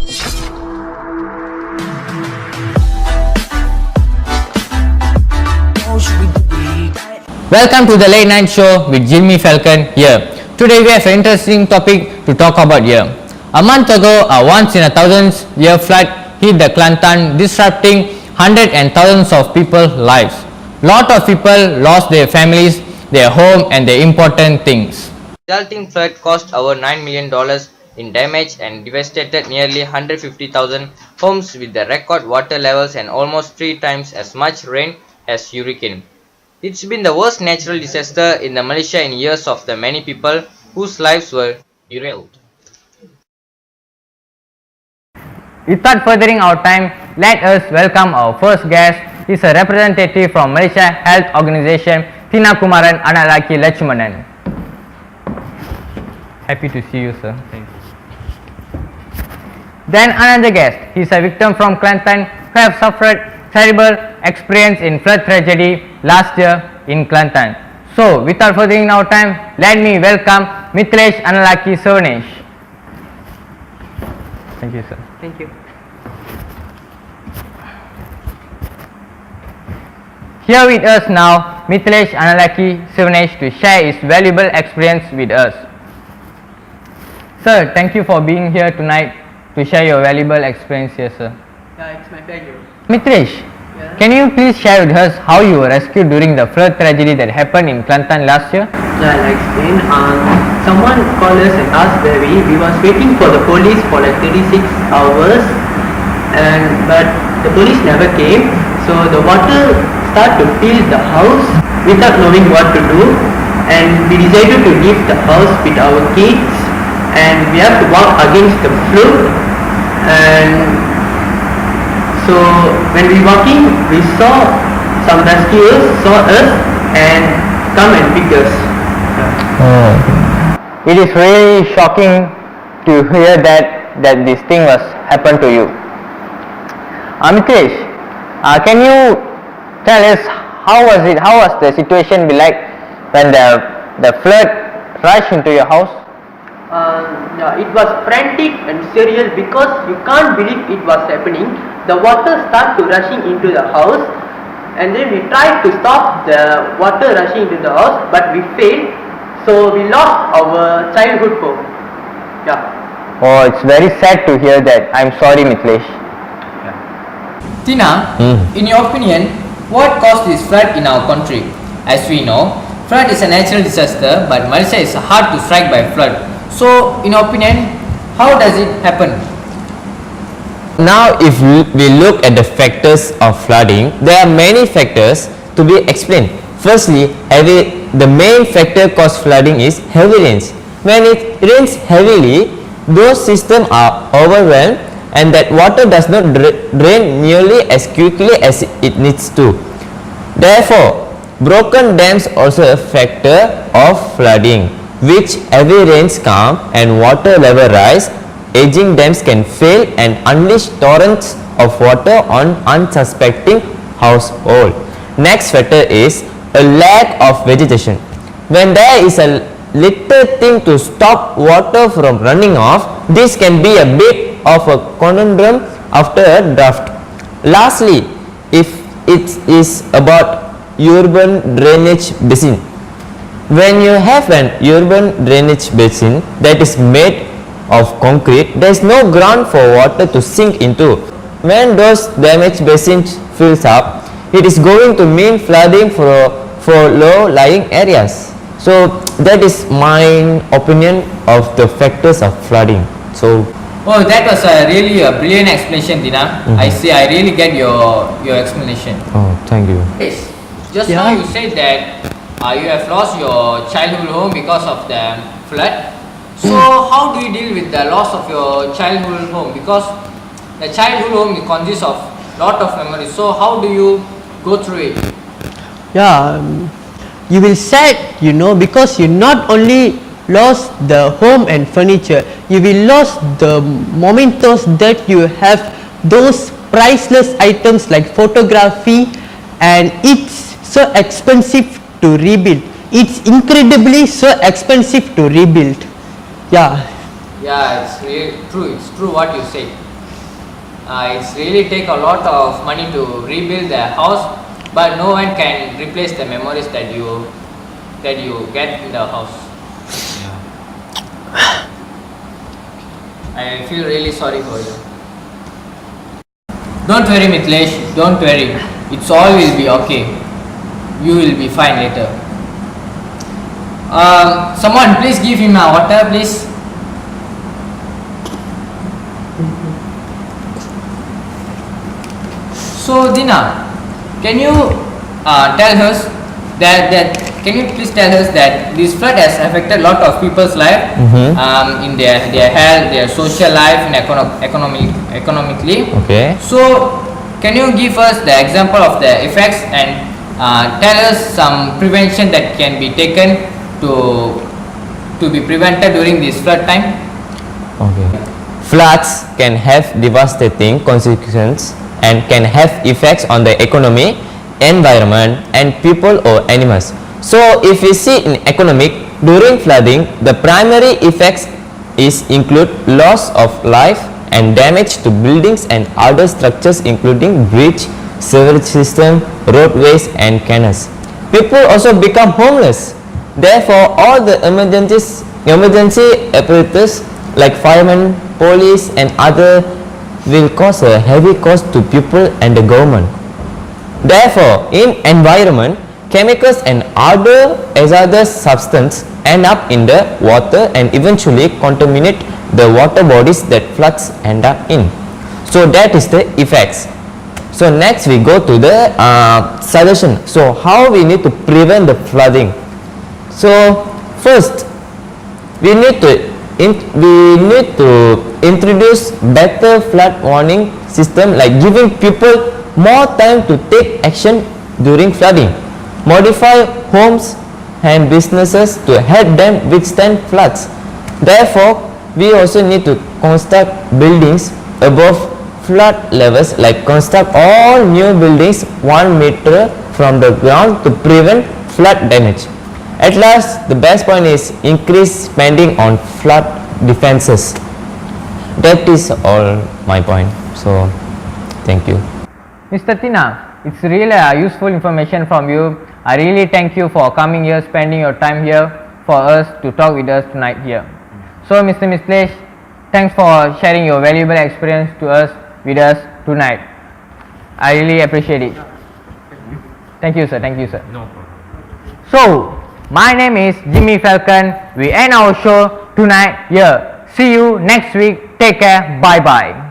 Welcome to the late night show with Jimmy Falcon here. Today we have an interesting topic to talk about here. A month ago, a once in a thousands year flood hit the Kelantan, disrupting hundreds and thousands of people's lives. Lot of people lost their families, their home and their important things. The resulting flood cost over $9 million in damage and devastated nearly 150,000 homes with the record water levels and almost 3 times as much rain as hurricane. It's been the worst natural disaster in the Malaysia in years of the many people whose lives were derailed. Without furthering our time, let us welcome our first guest. He's a representative from Malaysia Health Organization, Tina Kumaran Analaki Lachmanan. Happy to see you, sir. Thank you. Then another guest. He's a victim from Kelantan who have suffered terrible experience in flood tragedy last year in Kelantan. So, without furthering our time, let me welcome Mithilesh Analaki Sonesh. Thank you, sir. Thank you. Here with us now, Mithilesh Analaki Sonesh to share his valuable experience with us. Sir, thank you for being here tonight to share your valuable experience here, sir. Yeah, it's my pleasure. Mithilesh, can you please share with us how you were rescued during the flood tragedy that happened in Kelantan last year? Yeah, I'll explain. Someone called us and asked where we was waiting for the police for like 36 hours, but the police never came. So the water started to fill the house without knowing what to do, and we decided to leave the house with our kids, and we have to walk against the flood. And so when we walking, we saw some rescuers saw us and come and pick us. It is really shocking to hear that this thing was happened to you. Mithilesh, can you tell us how was it? How was the situation be like when the flood rushed into your house? Yeah, it was frantic and surreal because you can't believe it was happening. The water started to rushing into the house, and then we tried to stop the water rushing into the house, but we failed. So we lost our childhood home. Yeah. Oh, it's very sad to hear that. I'm sorry, Mithilesh. Tina, in your opinion, what caused this flood in our country? As we know, flood is a natural disaster, but Malaysia is hard to strike by flood. So, in your opinion, how does it happen? Now, if we look at the factors of flooding, there are many factors to be explained. Firstly, the main factor cause flooding is heavy rains. When it rains heavily, those systems are overwhelmed and that water does not drain nearly as quickly as it needs to. Therefore, broken dams also a factor of flooding, which heavy rains come and water level rise. Aging dams can fail and unleash torrents of water on unsuspecting household. Next factor is a lack of vegetation. When there is a little thing to stop water from running off, this can be a bit of a conundrum after a drought. Lastly, if it is about urban drainage basin. When you have an urban drainage basin that is made of concrete, there is no ground for water to sink into. When those damaged basins fills up, it is going to mean flooding for low-lying areas. So that is my opinion of the factors of flooding. So oh, that was really a brilliant explanation, Tina. I really get your explanation. oh, thank you. Yes. Just now you said that you have lost your childhood home because of the flood. So how do you deal with the loss of your childhood home? Because the childhood home consists of lot of memories. So how do you go through it? Yeah, you will sad, because you not only lost the home and furniture, you will lost the mementos that you have, those priceless items like photography, and it's so expensive to rebuild. It's incredibly so expensive to rebuild. Yeah. Yeah, it's really true. It's true what you say. it's really take a lot of money to rebuild the house, but no one can replace the memories that you get in the house. I feel really sorry for you. Don't worry, Mithilesh, don't worry. It's all will be okay. You will be fine later. Someone please give him a water, please. So Dina, can you tell us can you please tell us that this flood has affected a lot of people's life in their health, their social life, and economically. Okay. So can you give us the example of the effects and tell us some prevention that can be taken to be prevented during this flood time? Okay. Floods can have devastating consequences and can have effects on the economy, environment, and people or animals. So if we see in economic, during flooding, the primary effects include loss of life and damage to buildings and other structures including bridge, sewerage system, roadways, and canals. People also become homeless. Therefore, all the emergency apparatus like firemen, police, and other will cause a heavy cost to people and the government. Therefore, in environment, chemicals and other hazardous substances end up in the water and eventually contaminate the water bodies that floods end up in. So that is the effects. So next we go to the suggestion. So how we need to prevent the flooding. So first we need to introduce better flood warning system, like giving people more time to take action during flooding, modify homes and businesses to help them withstand floods. Therefore, we also need to construct buildings above flood levels, like construct all new buildings 1 meter from the ground to prevent flood damage. At last, the best point is increase spending on flood defenses. That is all my point. So, thank you. Mr. Tina, it's really useful information from you. I really thank you for coming here, spending your time here for us to talk with us tonight here. So Mr. Mithilesh, thanks for sharing your valuable experience with us tonight. I really appreciate it. Thank you, sir. Thank you, sir. No problem. So, my name is Jimmy Falcon. We end our show tonight here. See you next week. Take care. Bye bye.